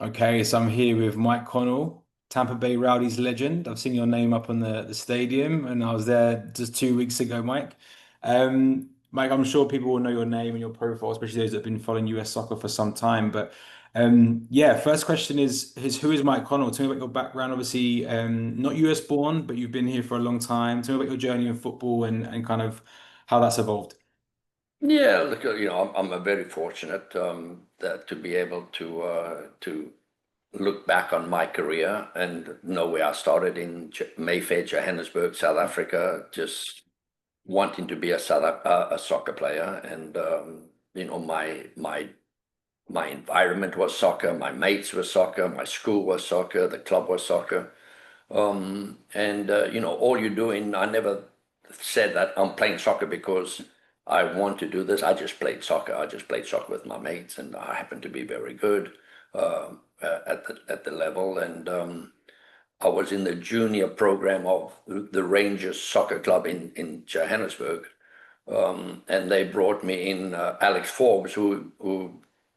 Okay, so I'm here with Mike Connell, Tampa Bay Rowdies legend. I've seen your name up on the stadium, and I was there just 2 weeks ago, Mike. Mike, I'm sure people will know your name and your profile, especially those that have been following US soccer for some time. But yeah, first question is who is Mike Connell? Tell me about your background. Obviously, not US born, but you've been here for a long time. Tell me about your journey in football and kind of how that's evolved. Yeah, look, I'm a very fortunate that to be able to look back on my career and know where I started in Mayfair, Johannesburg, South Africa, just wanting to be a soccer player, and my environment was soccer, my mates were soccer, my school was soccer, the club was soccer, and all you're doing. I never said that I'm playing soccer because I want to do this. I just played soccer. I just played soccer with my mates, and I happened to be very good at the level. And I was in the junior program of the Rangers Soccer Club in Johannesburg, and they brought me in Alex Forbes, who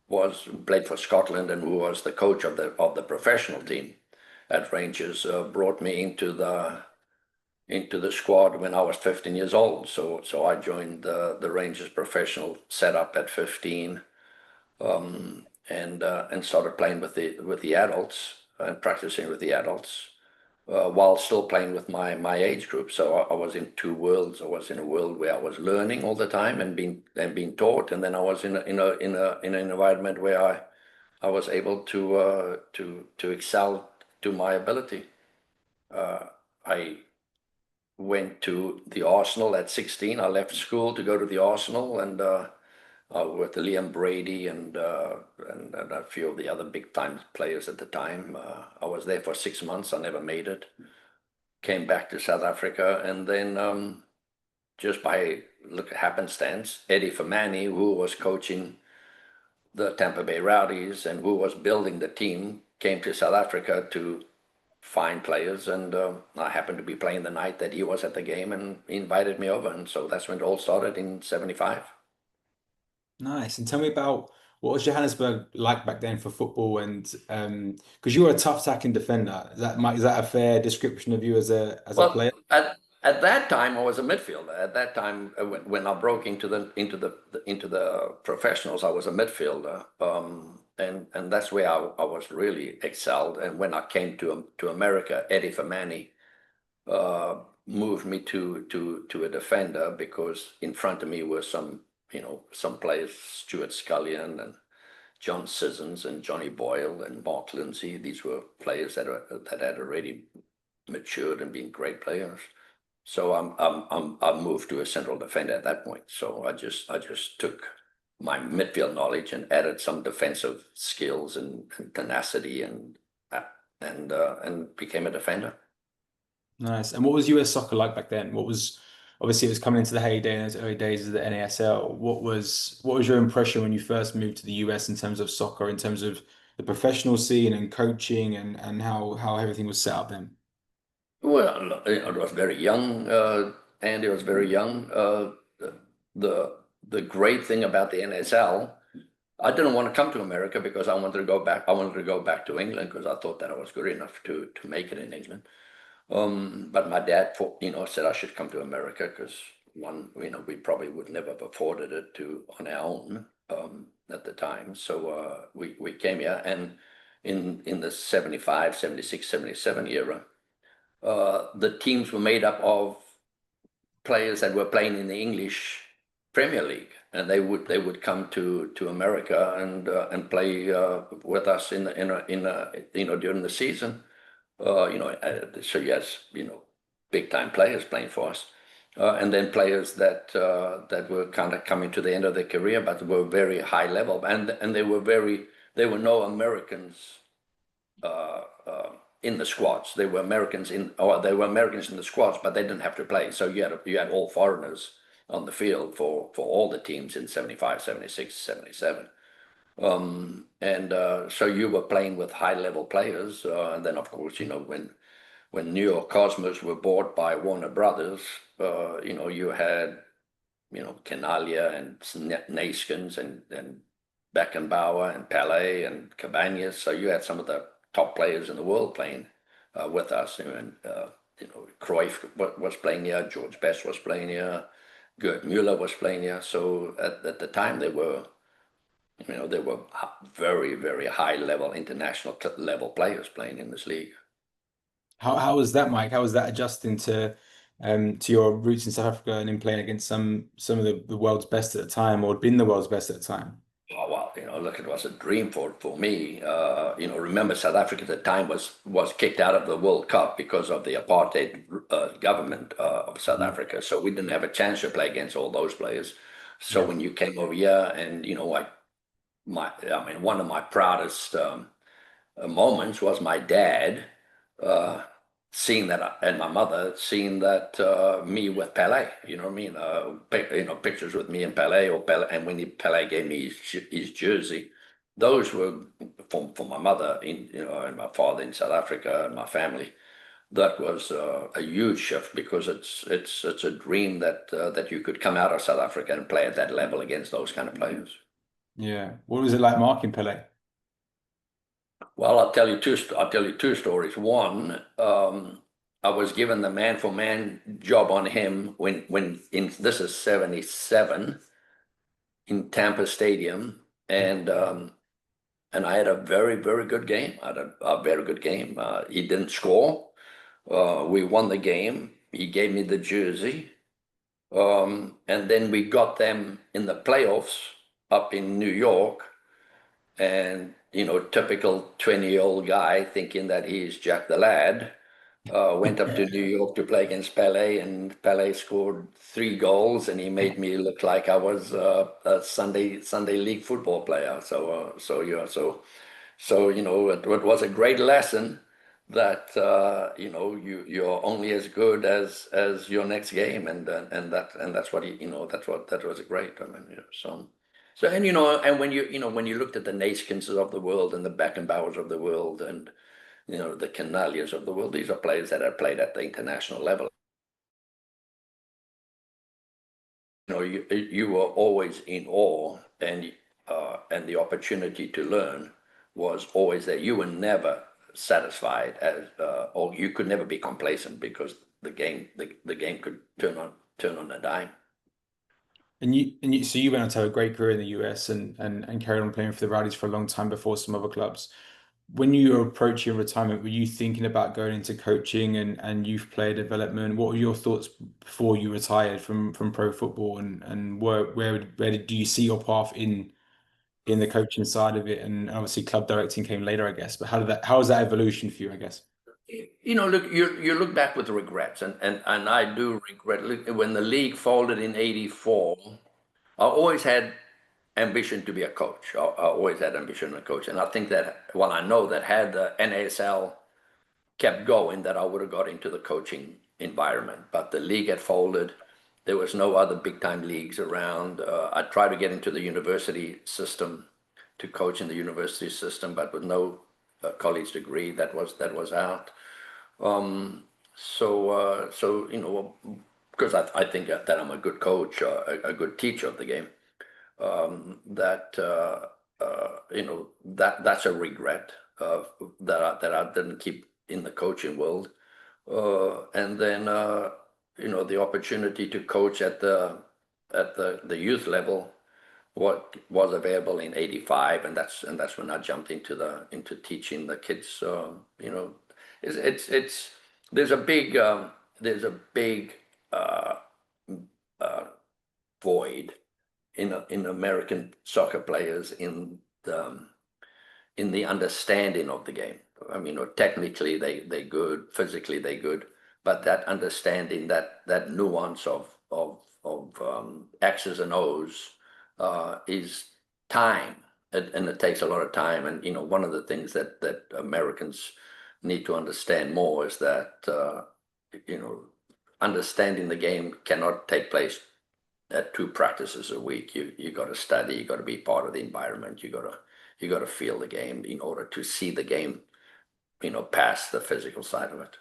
was played for Scotland and who was the coach of the professional team at Rangers, brought me into the squad when I was 15 years old. So I joined the Rangers professional setup at 15, and started playing with the adults and practicing with the adults, while still playing with my age group. So I was in two worlds. I was in a world where I was learning all the time and being taught, and then I was in an environment where I was able to excel to my ability. I went to the Arsenal at 16. I left school to go to the Arsenal, and with Liam Brady and a few of the other big time players at the time. I was there for 6 months. I never made it. Came back to South Africa, and then just by look at happenstance, Eddie Fermani, who was coaching the Tampa Bay Rowdies and who was building the team, came to South Africa to find players, and I happened to be playing the night that he was at the game, and he invited me over, and so that's when it all started in '75. Nice. And tell me about what was Johannesburg like back then for football and because you were a tough attacking defender. Is that a fair description of you as a Well, player? at that time, I was a midfielder. At that time, when I broke into the professionals, I was a midfielder, and that's where I was really excelled. And when I came to America, Eddie Fermani moved me to a defender, because in front of me were some players, Stuart Scullion and John Sissons and Johnny Boyle and Mark Lindsay. These were players that had already matured and been great players. So I moved to a central defender at that point. So I just took my midfield knowledge and added some defensive skills and tenacity, and became a defender. Nice. And what was US soccer like back then? What was obviously it was coming into the heyday in those early days of the NASL. What was your impression when you first moved to the US in terms of soccer, in terms of the professional scene and coaching and how everything was set up then? Well, I was very young. Andy was very young. The great thing about the NSL, I didn't want to come to America because I wanted to go back. I wanted to go back to England because I thought that I was good enough to make it in England. But my dad, said I should come to America because, one, we probably would never have afforded it to on our own, at the time. So we came here, and in the 75, 76, 77 era, the teams were made up of players that were playing in the English Premier League, and they would come to America and play with us during the season. So yes, big time players playing for us, and then players that were kind of coming to the end of their career, but were very high level, and they were no Americans in the squads. They were Americans in the squads, but they didn't have to play. So you had all foreigners on the field for all the teams in 75, 76, 77. And so you were playing with high level players. And then, of course, when New York Cosmos were bought by Warner Brothers, you had, Kenalia and Naiskens and Beckenbauer and Pele and Cabanas. So you had some of the top players in the world playing with us. And Cruyff was playing here, George Best was playing here, Gerd Müller was playing here. So at the time they were very, very high level, international level players playing in this league. How was that, Mike? How was that adjusting to your roots in South Africa and in playing against some of the world's best at the time, or had been the world's best at the time? Oh, well, look, it was a dream for me. Remember South Africa at the time was kicked out of the World Cup because of the apartheid government of South Mhm. Africa. So we didn't have a chance to play against all those players. So Yeah. when you came over here, and one of my proudest moments was my dad uh, seeing that, and my mother seeing that me with Pele. You know what I mean? Pictures with me and Pele, or Pele, and when Pele gave me his jersey, those were for my mother and my father in South Africa and my family. That was a huge shift because it's a dream that you could come out of South Africa and play at that level against those kind of players. Yeah. What was it like marking Pele? Well, I'll tell you two stories. One, I was given the man for man job on him when in this is 77 in Tampa Stadium, and I had a very, very good game. I had a very good game. He didn't score. We won the game. He gave me the jersey. And then we got them in the playoffs up in New York. And, typical 20-year-old guy thinking that he's Jack the Lad, went up to New York to play against Pele, and Pele scored 3 goals, and he made me look like I was a Sunday league football player. It was a great lesson that you're only as good as your next game, and that's what that was great. I mean, and when you looked at the Naiskins of the world and the Beckenbauers of the world and the Canalias of the world, these are players that have played at the international level. You were always in awe, and the opportunity to learn was always there. You were never satisfied or you could never be complacent because the game could turn on a dime. So you went on to have a great career in the US and carried on playing for the Rowdies for a long time before some other clubs. When you were approaching retirement, were you thinking about going into coaching and youth player development? What were your thoughts before you retired from pro football, and do you see your path in the coaching side of it? And obviously club directing came later, I guess. But how was that evolution for you, I guess? Look, you look back with regrets, and I do regret. Look, when the league folded in '84, I always had ambition to be a coach. I always had ambition to coach, and I think that, well, I know that had the NASL kept going, that I would have got into the coaching environment. But the league had folded. There was no other big time leagues around. I tried to get into the university system to coach in the university system, but with no college degree, that was out. Because I think that I'm a good coach, a good teacher of the game. That's a regret that I didn't keep in the coaching world. And then the opportunity to coach at the youth level, what was available in '85, and that's when I jumped into teaching the kids. It's there's a big uh, uh, void in American soccer players in the understanding of the game. I mean, technically they good, physically they good, but that understanding, that nuance of X's and O's is time, and it takes a lot of time. And one of the things that Americans need to understand more is that you know understanding the game cannot take place at 2 practices a week. You got to study. You got to be part of the environment. You got to feel the game in order to see the game. Past the physical side of it.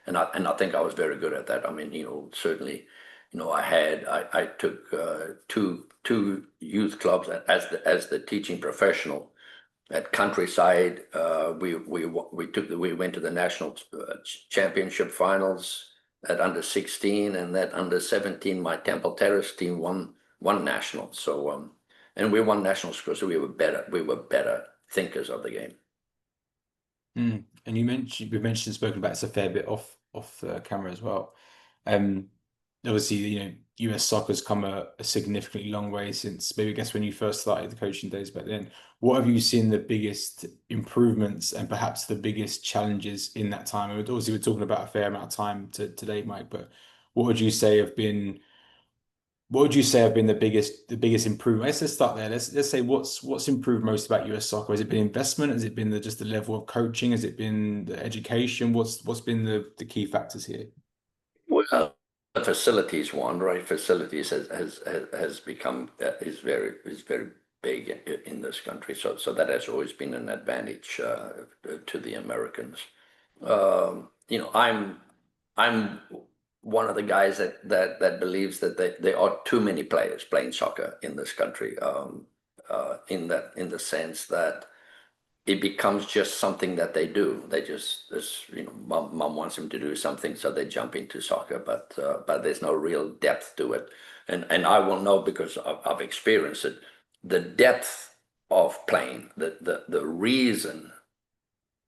And I think I was very good at that. I mean, certainly I took two youth clubs as the teaching professional at Countryside. We went to the national championship finals at under 16, and that under 17, my Temple Terrace team won national. So and we won nationals because we were better thinkers of the game. And we mentioned spoken about it's a fair bit off camera as well. Obviously, US soccer's come a significantly long way since maybe I guess when you first started the coaching days back then. What have you seen the biggest improvements and perhaps the biggest challenges in that time? And obviously, we're talking about a fair amount of time today, Mike, but what would you say have been the biggest improvement? Let's just start there. Let's say what's improved most about US soccer? Has it been investment? Has it been just the level of coaching? Has it been the education? What's been the key factors here? Well, the facilities one, right? Facilities has become is very big in this country. So that has always been an advantage to the Americans. I'm one of the guys that believes that there are too many players playing soccer in this country. In the sense that it becomes just something that they do. They just, mom wants them to do something, so they jump into soccer. But there's no real depth to it, and I will know because I've experienced it. The depth of playing, the reason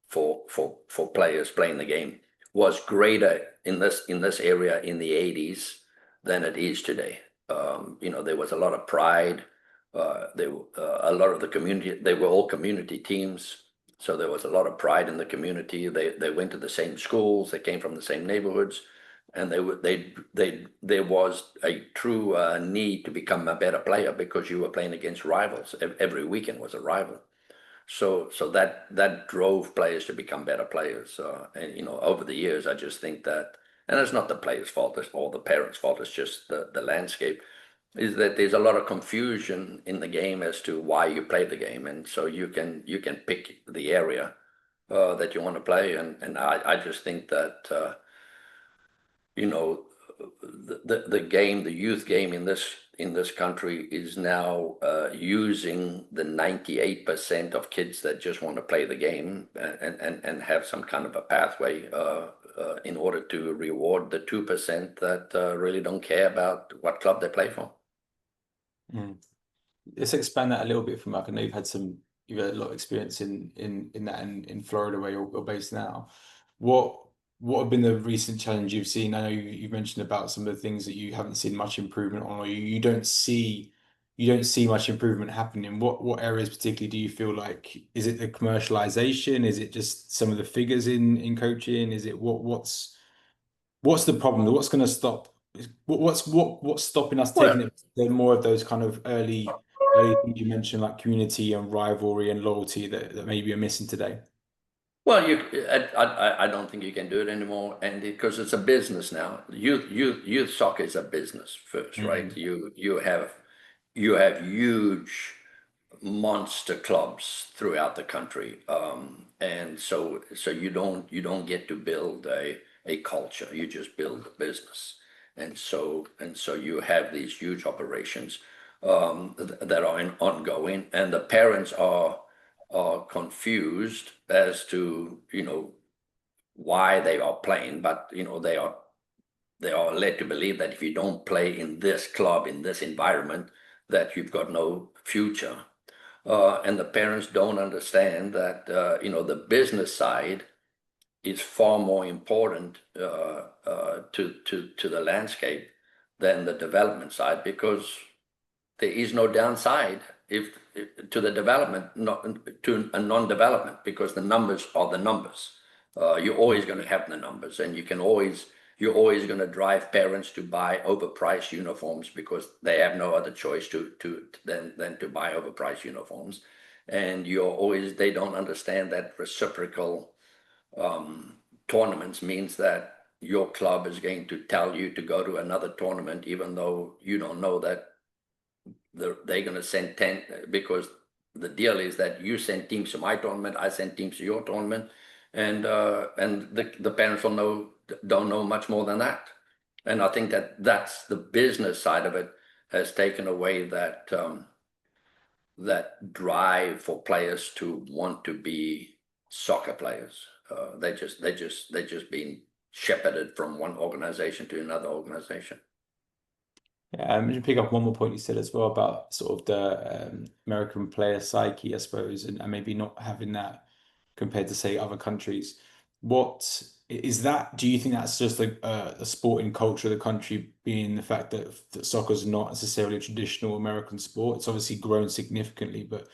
for players playing the game was greater in this area in the 80s than it is today. There was a lot of pride. A lot of the community, they were all community teams, so there was a lot of pride in the community. They went to the same schools, they came from the same neighborhoods, and there was a true need to become a better player because you were playing against rivals. Every weekend was a rival. So that drove players to become better players. And over the years, I just think that, and it's not the players' fault, it's all the parents' fault. It's just the landscape. Is that there's a lot of confusion in the game as to why you play the game, and so you can pick the area that you want to play, and I just think that the game, the youth game in this country is now using the 98% of kids that just want to play the game and have some kind of a pathway in order to reward the 2% that really don't care about what club they play for. Let's expand that a little bit from Mark. I know you've had a lot of experience in that in Florida where you're based now. What have been the recent challenge you've seen? I know you've mentioned about some of the things that you haven't seen much improvement on, or you don't see much improvement happening. What areas particularly do you feel like? Is it the commercialization? Is it just some of the figures in coaching? Is it what's the problem? What's going to stop? What's stopping us taking it to more of those kind of early things you mentioned, like community and rivalry and loyalty that maybe are missing today? Well, I don't think you can do it anymore, and because it's a business now. Youth soccer is a business first, right? You have huge monster clubs throughout the country, and so you don't get to build a culture. You just build a business, and so you have these huge operations that are ongoing, and the parents are confused as to why they are playing, but they are led to believe that if you don't play in this club, in this environment, that you've got no future. And the parents don't understand that the business side is far more important to the landscape than the development side, because there is no downside if to the development, not to a non-development, because the numbers are the numbers. You're always going to have the numbers, and you're always going to drive parents to buy overpriced uniforms because they have no other choice than to buy overpriced uniforms. And they don't understand that reciprocal tournaments means that your club is going to tell you to go to another tournament, even though you don't know that they're going to send 10, because the deal is that you send teams to my tournament, I send teams to your tournament, and the parents don't know much more than that. And I think that that's the business side of it has taken away that drive for players to want to be soccer players. They just been shepherded from one organization to another organization. Yeah, just pick up one more point you said as well about sort of the American player psyche, I suppose, and maybe not having that compared to say other countries. What is that? Do you think that's just a sporting culture of the country being the fact that soccer is not necessarily a traditional American sport? It's obviously grown significantly, but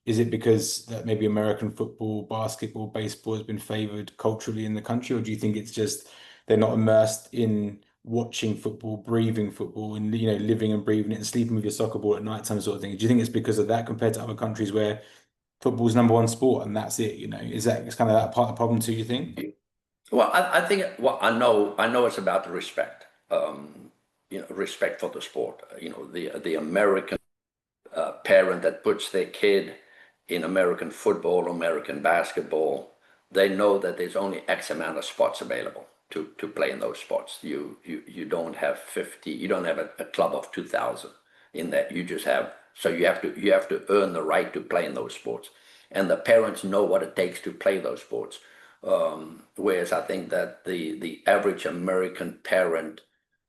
is it because that maybe American football, basketball, baseball has been favored culturally in the country, or do you think it's just they're not immersed in watching football, breathing football, and living and breathing it and sleeping with your soccer ball at night time sort of thing? Do you think it's because of that compared to other countries where football's number one sport and that's it? Is that it's kind of that part of the problem too, you think? Well, I think I know it's about the respect. Respect for the sport. The American parent that puts their kid in American football, American basketball, they know that there's only X amount of spots available to play in those sports. You don't have 50, you don't have a club of 2,000 in that. You just have, so you have to earn the right to play in those sports. And the parents know what it takes to play those sports. Whereas I think that the average American parent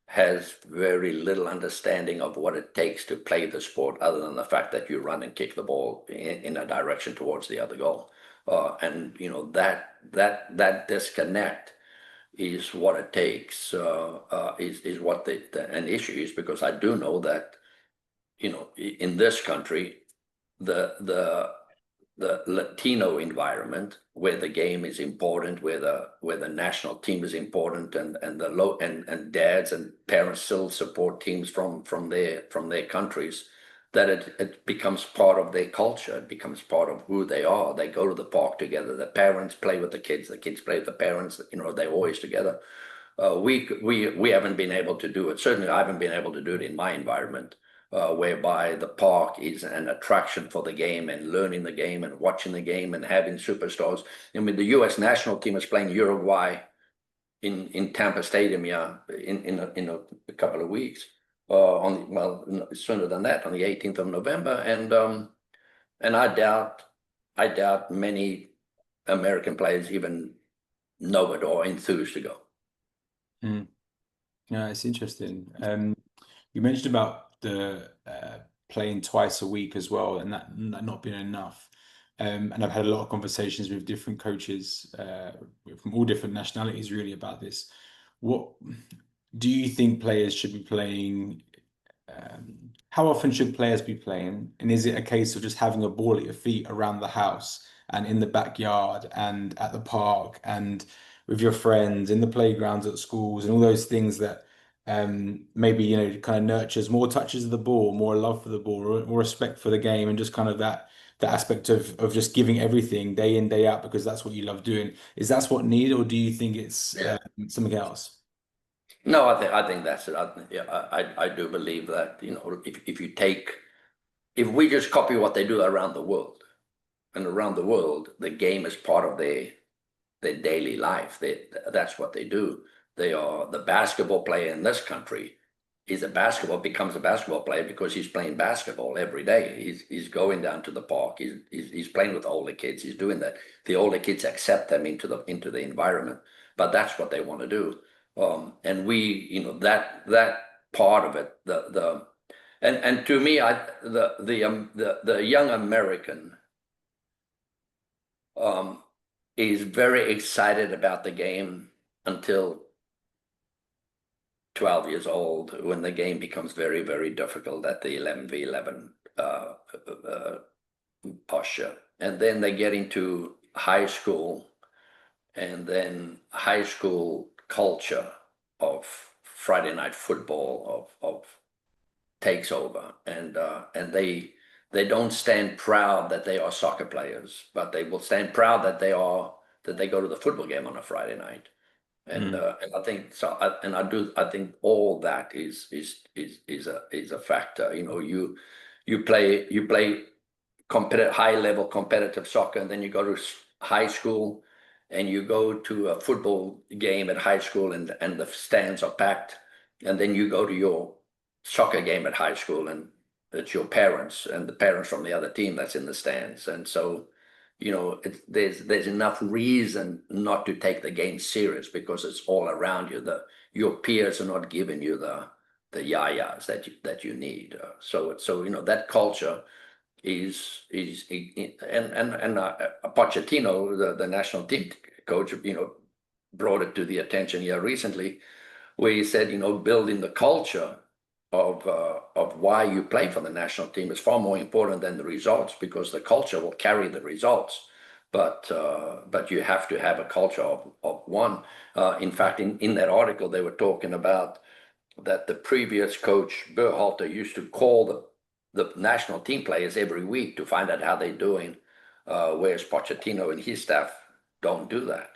has very little understanding of what it takes to play the sport, other than the fact that you run and kick the ball in a direction towards the other goal. And that disconnect is what it takes. Is what an issue is, because I do know that in this country, the the Latino environment where the game is important, where the national team is important, and the low and dads and parents still support teams from their countries, that it becomes part of their culture. It becomes part of who they are. They go to the park together. The parents play with the kids play with the parents. They're always together. We haven't been able to do it. Certainly, I haven't been able to do it in my environment, whereby the park is an attraction for the game and learning the game and watching the game and having superstars. I mean, the U.S. national team is playing Uruguay in Tampa Stadium, yeah, in a couple of weeks. Sooner than that, on the 18th of November, and I doubt many American players even know it or enthused to go. Mm. Yeah, it's interesting. You mentioned about the playing twice a week as well, and that not being enough. And I've had a lot of conversations with different coaches from all different nationalities, really, about this. What do you think players should be playing? How often should players be playing? And is it a case of just having a ball at your feet around the house and in the backyard and at the park and with your friends in the playgrounds at schools and all those things that maybe kind of nurtures more touches of the ball, more love for the ball, more respect for the game, and just kind of that aspect of just giving everything day in day out because that's what you love doing. Is that what needed, or do you think it's something else? No, I think that's it. I do believe that if we just copy what they do around the world, and around the world the game is part of their daily life. That's what they do. They are the basketball player in this country. Becomes a basketball player because he's playing basketball every day. He's going down to the park. He's playing with older kids. He's doing that. The older kids accept them into the environment. But that's what they want to do. And we, that part of it, and to me, the young American is very excited about the game until 12 years old, when the game becomes very, very difficult at the 11v11 posture. And then they get into high school, and then high school culture of Friday night football of takes over, and they don't stand proud that they are soccer players, but they will stand proud that they go to the football game on a Friday night. And I think so. I think all that is a factor. You play high level competitive soccer, and then you go to high school, and you go to a football game at high school, and the stands are packed. And then you go to your soccer game at high school, and it's your parents and the parents from the other team that's in the stands. And so, there's enough reason not to take the game serious because it's all around you. Your peers are not giving you the yayas that you need. So that culture is Pochettino, the national team coach, brought it to the attention here recently, where he said, building the culture of why you play for the national team is far more important than the results, because the culture will carry the results. But you have to have a culture of one. In fact, in that article, they were talking about that the previous coach, Berhalter, used to call the national team players every week to find out how they're doing, whereas Pochettino and his staff don't do that.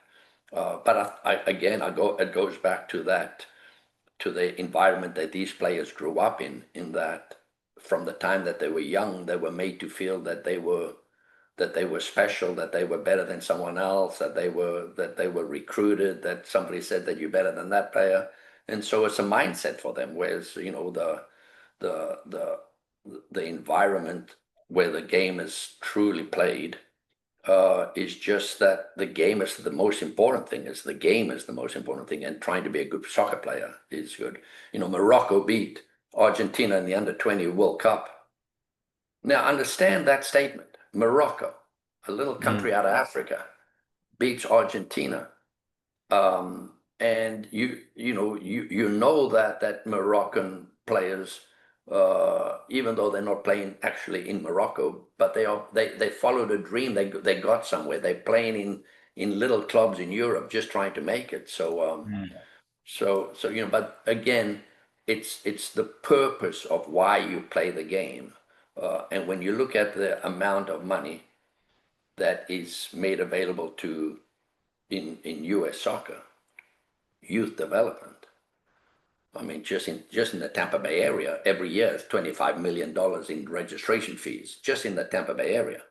But it goes back to the environment that these players grew up in that from the time that they were young, they were made to feel that they were special, that they were better than someone else, that they were recruited, that somebody said that you're better than that player. And so it's a mindset for them, whereas, the environment where the game is truly played is just that the game is the most important thing. And trying to be a good soccer player is good. Morocco beat Argentina in the under-20 World Cup. Now, understand that statement. Morocco, a little country out of Africa, beats Argentina. And that Moroccan players, even though they're not playing actually in Morocco, but they followed a dream. They got somewhere. They're playing in little clubs in Europe, just trying to make it. But again, it's the purpose of why you play the game. And when you look at the amount of money that is made available in U.S. soccer, youth development. I mean, just in the Tampa Bay area, every year it's $25 million in registration fees, just in the Tampa Bay area.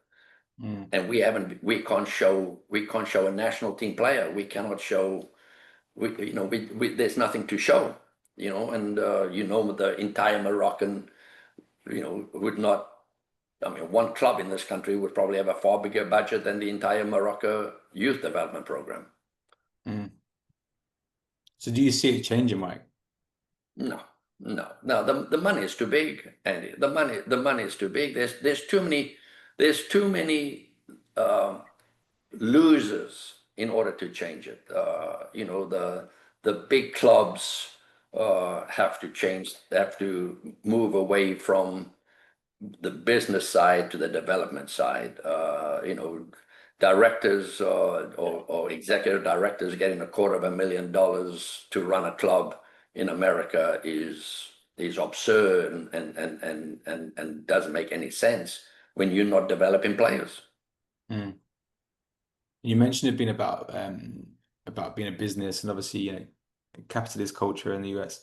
And we can't show a national team player. We cannot show, there's nothing to show, and the entire Moroccan, would not, I mean, one club in this country would probably have a far bigger budget than the entire Morocco youth development program. So do you see it changing, Mike? No. The money is too big, Andy. The money is too big. There's too many losers in order to change it. The big clubs have to change. They have to move away from the business side to the development side. Directors or executive directors getting $250,000 to run a club in America is absurd and doesn't make any sense when you're not developing players. You mentioned it being about being a business and obviously capitalist culture in the US.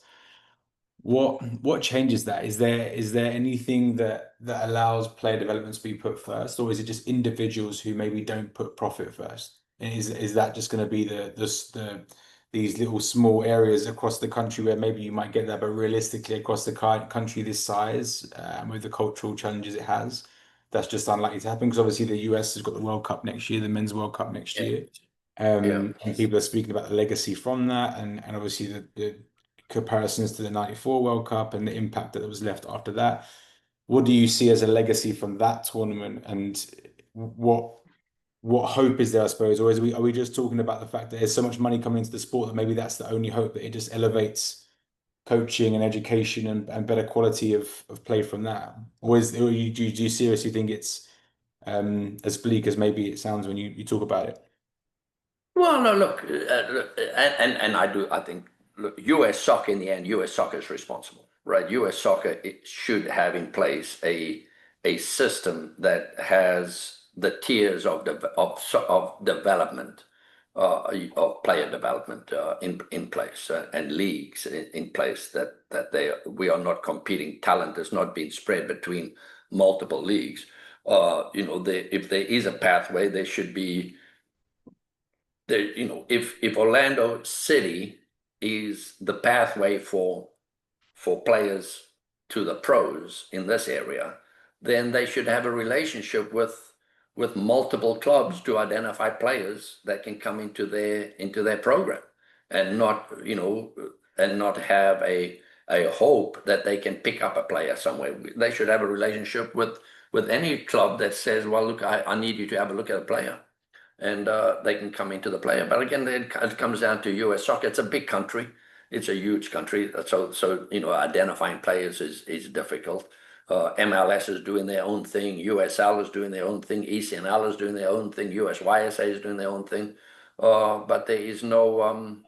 What changes that? Is there anything that allows player development to be put first, or is it just individuals who maybe don't put profit first? And is that just going to be these little small areas across the country where maybe you might get that, but realistically across the country this size, with the cultural challenges it has, that's just unlikely to happen? Because obviously the US has got the World Cup next year, the Men's World Cup next year. And people are speaking about the legacy from that, and obviously the comparisons to the 94 World Cup and the impact that was left after that. What do you see as a legacy from that tournament, and what hope is there, I suppose? Or are we just talking about the fact that there's so much money coming into the sport that maybe that's the only hope, that it just elevates coaching and education and better quality of play from that? Or do you seriously think it's as bleak as maybe it sounds when you talk about it? Well, no, look, I think, look, U.S. soccer, in the end, U.S. soccer is responsible, right? U.S. soccer, it should have in place a system that has the tiers of development, of player development in place, and leagues in place, that we are not competing. Talent is not being spread between multiple leagues. If there is a pathway, there should be. If Orlando City is the pathway for for players to the pros in this area, then they should have a relationship with multiple clubs to identify players that can come into their program, and not, and not have a hope that they can pick up a player somewhere. They should have a relationship with any club that says, well, look, I need you to have a look at a player, and they can come into the player. But again, it comes down to US soccer. It's a big country. It's a huge country. So identifying players is difficult. MLS is doing their own thing. USL is doing their own thing. ECNL is doing their own thing. USYSA is doing their own thing. But there's no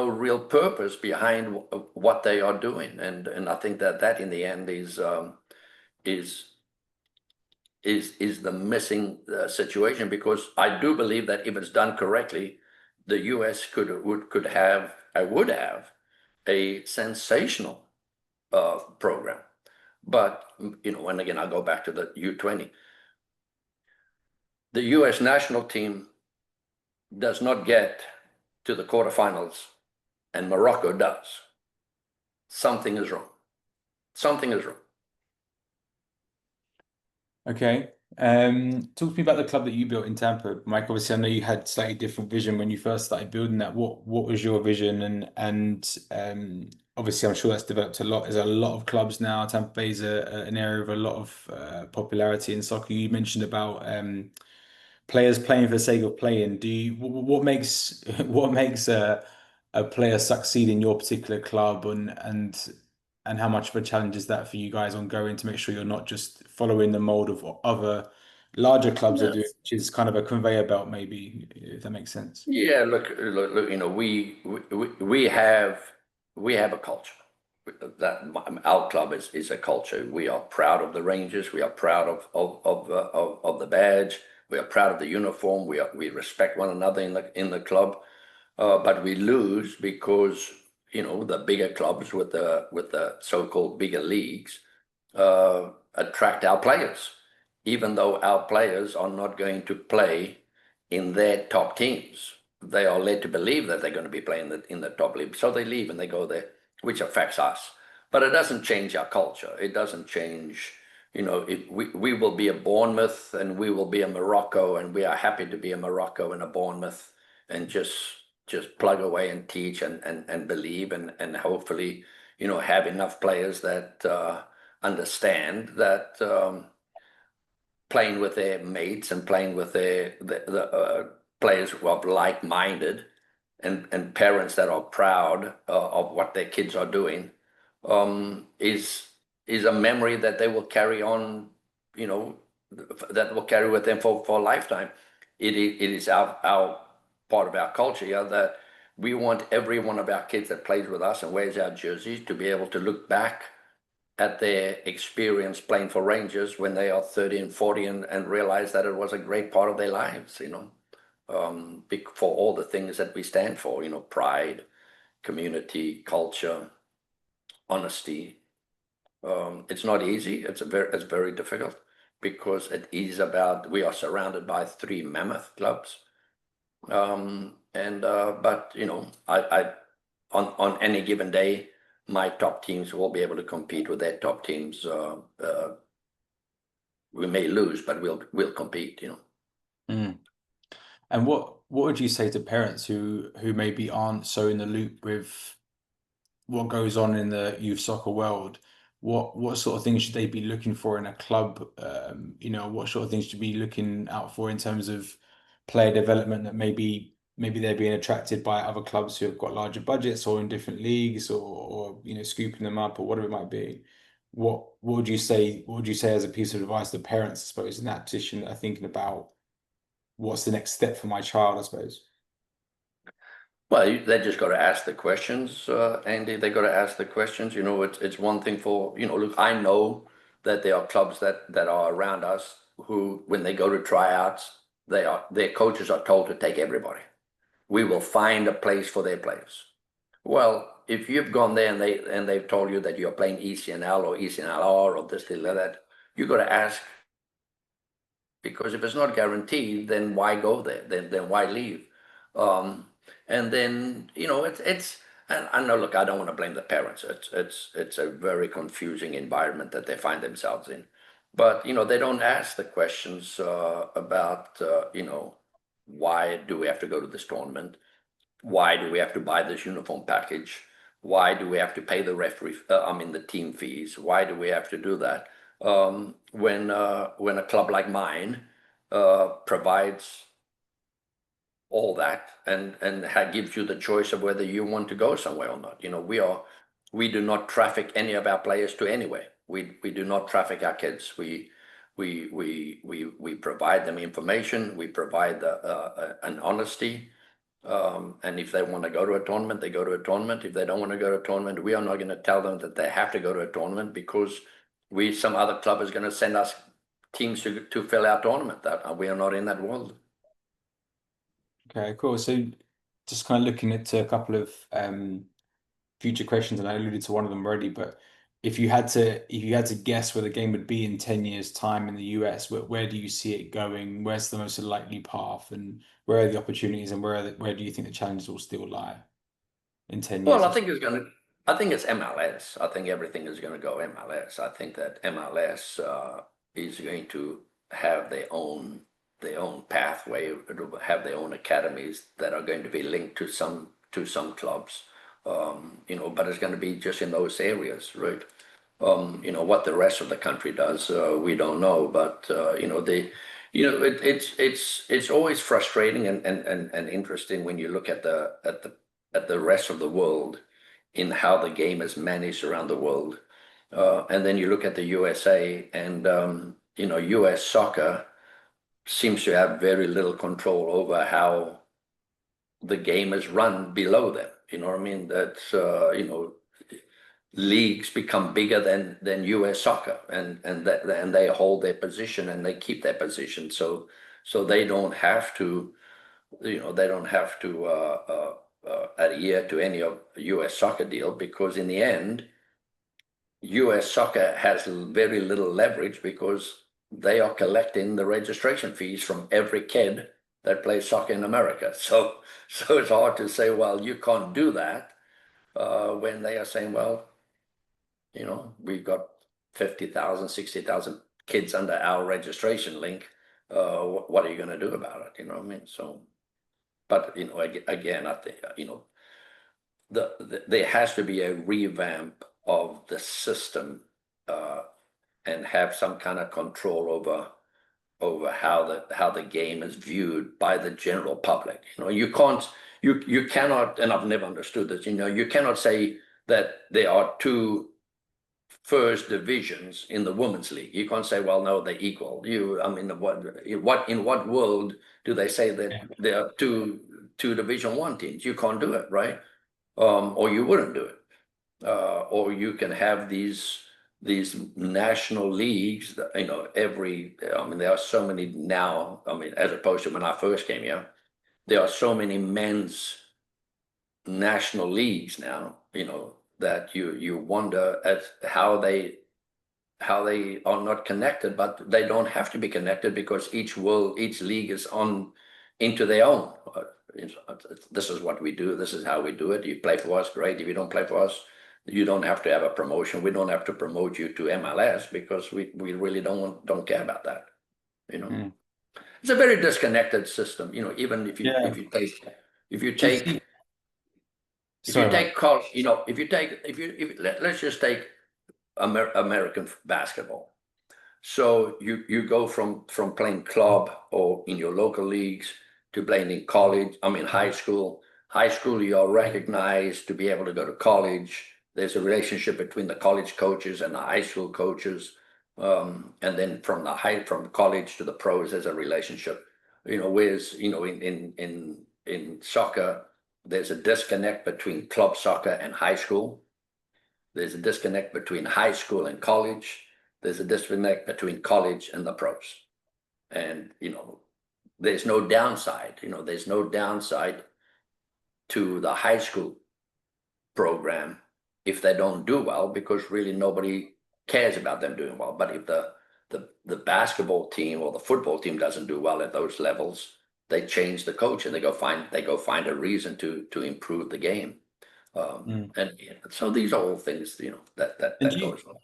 real purpose behind what they are doing, and I think that in the end is the missing situation, because I do believe that if it's done correctly, the U.S. would have a sensational program. But and again, I'll go back to the U20. The U.S. national team does not get to the quarterfinals, and Morocco does. Something is wrong. Something is wrong. Okay. Talk to me about the club that you built in Tampa, Mike. Obviously, I know you had slightly different vision when you first started building that. What was your vision? And obviously, I'm sure that's developed a lot. There's a lot of clubs now. Tampa Bay is an area of a lot of popularity in soccer. You mentioned about players playing for the sake of playing. What makes what makes a player succeed in your particular club, and how much of a challenge is that for you guys ongoing to make sure you're not just following the mold of what other larger clubs are doing, Yes. which is kind of a conveyor belt, maybe, if that makes sense. Yeah, look. We have a culture. That our club is a culture. We are proud of the Rangers. We are proud of the badge. We are proud of the uniform. We respect one another in the club. But we lose because the bigger clubs with the so-called bigger leagues attract our players, even though our players are not going to play in their top teams. They are led to believe that they're going to be playing in the top league, so they leave and they go there, which affects us. But it doesn't change our culture. It doesn't change. We will be a Bournemouth and we will be a Morocco, and we are happy to be a Morocco and a Bournemouth, and just plug away and teach and believe, and hopefully have enough players that understand that playing with their mates and playing with the players who are like-minded, and parents that are proud of what their kids are doing, is a memory that they will carry on, that will carry with them for a lifetime. It is our part of our culture here, that we want every one of our kids that plays with us and wears our jerseys to be able to look back at their experience playing for Rangers when they are 30 and 40, and realize that it was a great part of their lives, for all the things that we stand for, pride, community, culture, honesty. It's not easy. It's very difficult, because it is about, we are surrounded by three mammoth clubs. But I on any given day, my top teams will be able to compete with their top teams. We may lose, but we'll compete. Mm. And what would you say to parents who maybe aren't so in the loop with what goes on in the youth soccer world? What sort of things should they be looking for in a club? What sort of things should be looking out for in terms of player development, that maybe they're being attracted by other clubs who have got larger budgets or in different leagues, or scooping them up, or whatever it might be. What would you say? What would you say as a piece of advice to parents, I suppose, in that position, that are thinking about what's the next step for my child, I suppose? Well, they just got to ask the questions, Andy. They got to ask the questions. It's one thing for, look, I know that there are clubs that are around us who, when they go to tryouts, their coaches are told to take everybody. We will find a place for their players. Well, if you've gone there and they've told you that you're playing ECNL or ECNLR or this, that, you got to ask, because if it's not guaranteed, then why go there? Then why leave? And then it's and I know, look, I don't want to blame the parents. It's a very confusing environment that they find themselves in. But they don't ask the questions about why do we have to go to this tournament? Why do we have to buy this uniform package? Why do we have to pay the referee? The team fees. Why do we have to do that? When a club like mine provides all that and gives you the choice of whether you want to go somewhere or not. We do not traffic any of our players to anywhere. We do not traffic our kids. We provide them information. We provide an honesty. And if they want to go to a tournament, they go to a tournament. If they don't want to go to a tournament, we are not going to tell them that they have to go to a tournament because some other club is going to send us teams to fill our tournament. That we are not in that world. Okay, cool. So just kind of looking at a couple of future questions, and I alluded to one of them already, but if you had to guess where the game would be in 10 years' time in the US, where do you see it going? Where's the most likely path, and where are the opportunities, and where do you think the challenges will still lie in 10 years? Well, I think it's MLS. I think everything is going to go MLS. I think that MLS is going to have their own pathway, have their own academies that are going to be linked to some clubs. But it's going to be just in those areas, right? What the rest of the country does, we don't know. But it's always frustrating and interesting when you look at the rest of the world in how the game is managed around the world, and then you look at the USA and US soccer seems to have very little control over how the game is run below them. You know what I mean? That leagues become bigger than US soccer, and they hold their position and they keep their position. So they don't have to, adhere to any of US soccer deal, because in the end, US soccer has very little leverage because they are collecting the registration fees from every kid that plays soccer in America. So it's hard to say, well, you can't do that when they are saying, well, we've got 50,000, 60,000 kids under our registration link. What are you going to do about it? You know what I mean? So, but again, I think there has to be a revamp of the system and have some kind of control over how the game is viewed by the general public. You cannot, and I've never understood this. You cannot say that there are two first divisions in the women's league. You can't say, well, no, they're equal. In what world do they say that there are two Division I teams? You can't do it, right? Or you wouldn't do it. Or you can have these national leagues that, there are so many now. As opposed to when I first came here, there are so many men's national leagues now, that you wonder at how they are not connected, but they don't have to be connected because each league is on into their own. This is what we do. This is how we do it. You play for us, great. If you don't play for us, you don't have to have a promotion. We don't have to promote you to MLS because we really don't care about that. It's a very disconnected system. Even if you take college, let's just take American basketball. So you go from playing club or in your local leagues to playing in college. High school. High school, you are recognized to be able to go to college. There's a relationship between the college coaches and the high school coaches, and then from college to the pros, there's a relationship. Whereas in soccer, there's a disconnect between club soccer and high school. There's a disconnect between high school and college. There's a disconnect between college and the pros. And, there's no downside. There's no downside to the high school program if they don't do well, because really nobody cares about them doing well. But if the basketball team or the football team doesn't do well at those levels, they change the coach and they go find a reason to improve the game. And so these are all things, that And goes on.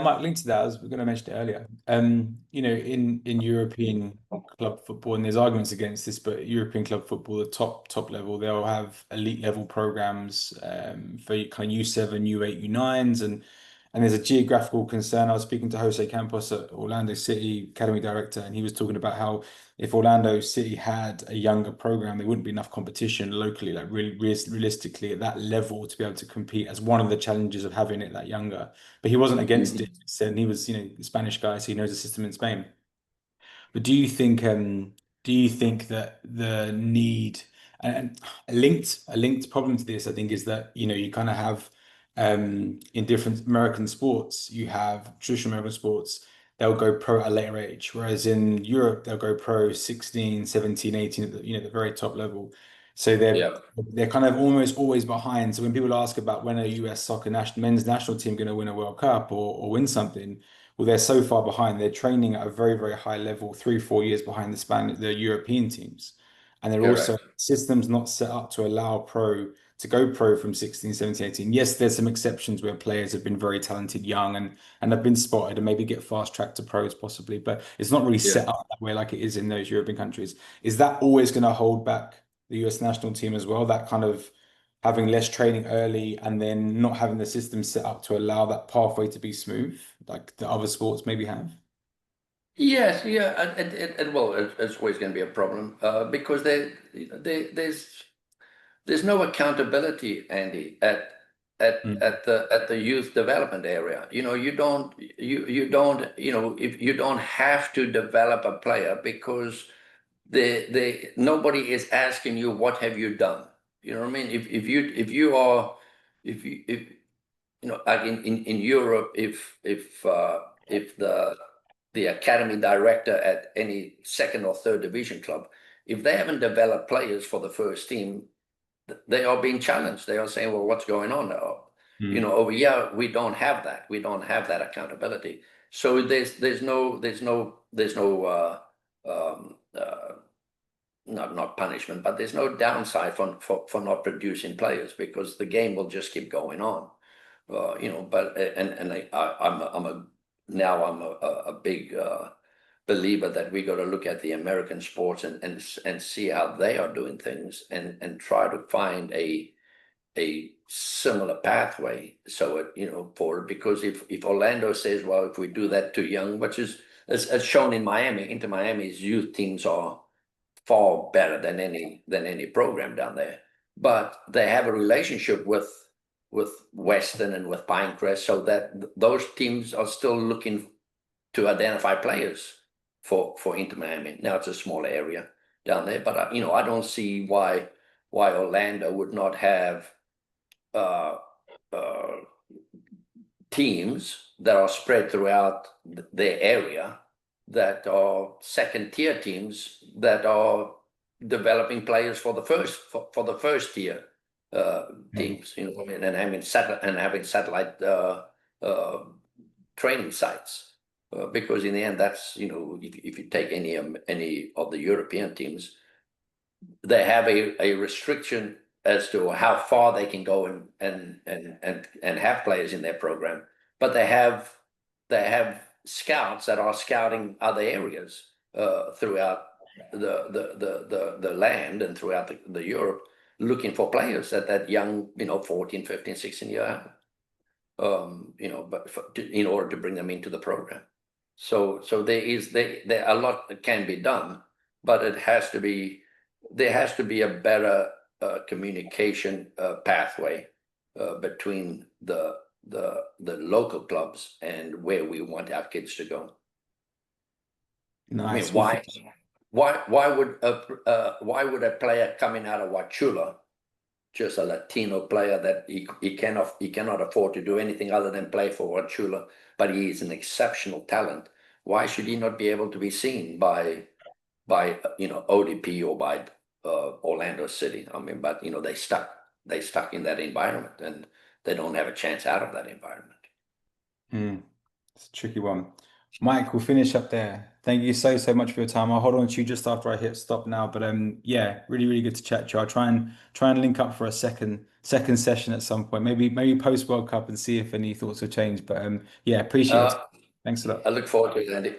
Mike, linked to that, as we're going to mention it earlier. In European club football, and there's arguments against this, but European club football, the top level, they'll have elite level programs for kind of U7, U8, U9s, and there's a geographical concern. I was speaking to Jose Campos at Orlando City Academy Director, and he was talking about how if Orlando City had a younger program, there wouldn't be enough competition locally, like really realistically at that level to be able to compete as one of the challenges of having it that younger. But he wasn't against it. Mhm. He said he was, a Spanish guy, so he knows the system in Spain. But do you think that the need and a linked problem to this, I think, is that you kind of have in different American sports, you have traditional American sports, they'll go pro at a later age, whereas in Europe they'll go pro 16, 17, 18 at the very top level. So they're Yeah, they're kind of almost always behind. So when people ask about when a US soccer men's national team going to win a World Cup or win something, well, they're so far behind. They're training at a very, very high level, 3, 4 years behind the European teams. And they're also correct. systems not set up to allow pro to go pro from 16, 17, 18. Yes, there's some exceptions where players have been very talented young and have been spotted and maybe get fast tracked to pros possibly, but it's not really Yeah. set up that way like it is in those European countries. Is that always going to hold back the US national team as well? That kind of having less training early and then not having the system set up to allow that pathway to be smooth, like the other sports maybe have. Yes, yeah, and well, it's always going to be a problem because there's no accountability, Andy, Mm. at the youth development area. If you don't have to develop a player because they nobody is asking you what have you done. You know what I mean? If like in Europe, if the academy director at any second or third division club, if they haven't developed players for the first team, they are being challenged. They are saying, "Well, what's going on now?" Mm. Over here we don't have that. We don't have that accountability. So there's no not punishment, but there's no downside for not producing players because the game will just keep going on. But and I'm a now I'm a big believer that we got to look at the American sports and see how they are doing things and try to find a similar pathway. So for because if Orlando says, well, if we do that too young, which is as shown in Miami, Inter Miami's youth teams are far better than any program down there. But they have a relationship with Western and with Pinecrest, so that those teams are still looking to identify players for Inter Miami. Now it's a smaller area down there, but I don't see why Orlando would not have uh, uh, teams that are spread throughout their area that are second tier teams that are developing players for the first tier Mm. teams, and having satellite training sites. Because in the end, that's if you take any of the European teams, they have a restriction as to how far they can go and have players in their program, but they have scouts that are scouting other areas throughout the land and throughout the Europe, looking for players at that young 14, 15, 16 year but in order to bring them into the program. So there a lot that can be done, but there has to be a better communication pathway between the local clubs and where we want our kids to go. I mean, Nice. Well, why would a player coming out of Wachula, just a Latino player that he cannot afford to do anything other than play for Wachula, but he is an exceptional talent. Why should he not be able to be seen by ODP or by Orlando City? I mean, but they stuck in that environment and they don't have a chance out of that environment. it's a tricky one. Mike, we'll finish up there. Thank you so much for your time. I'll hold on to you just after I hit stop now. But yeah, really good to chat to you. I'll try and link up for a second session at some point. Maybe post World Cup and see if any thoughts have changed. But yeah, appreciate it. Uh, Thanks a I lot. look forward to it, Andy.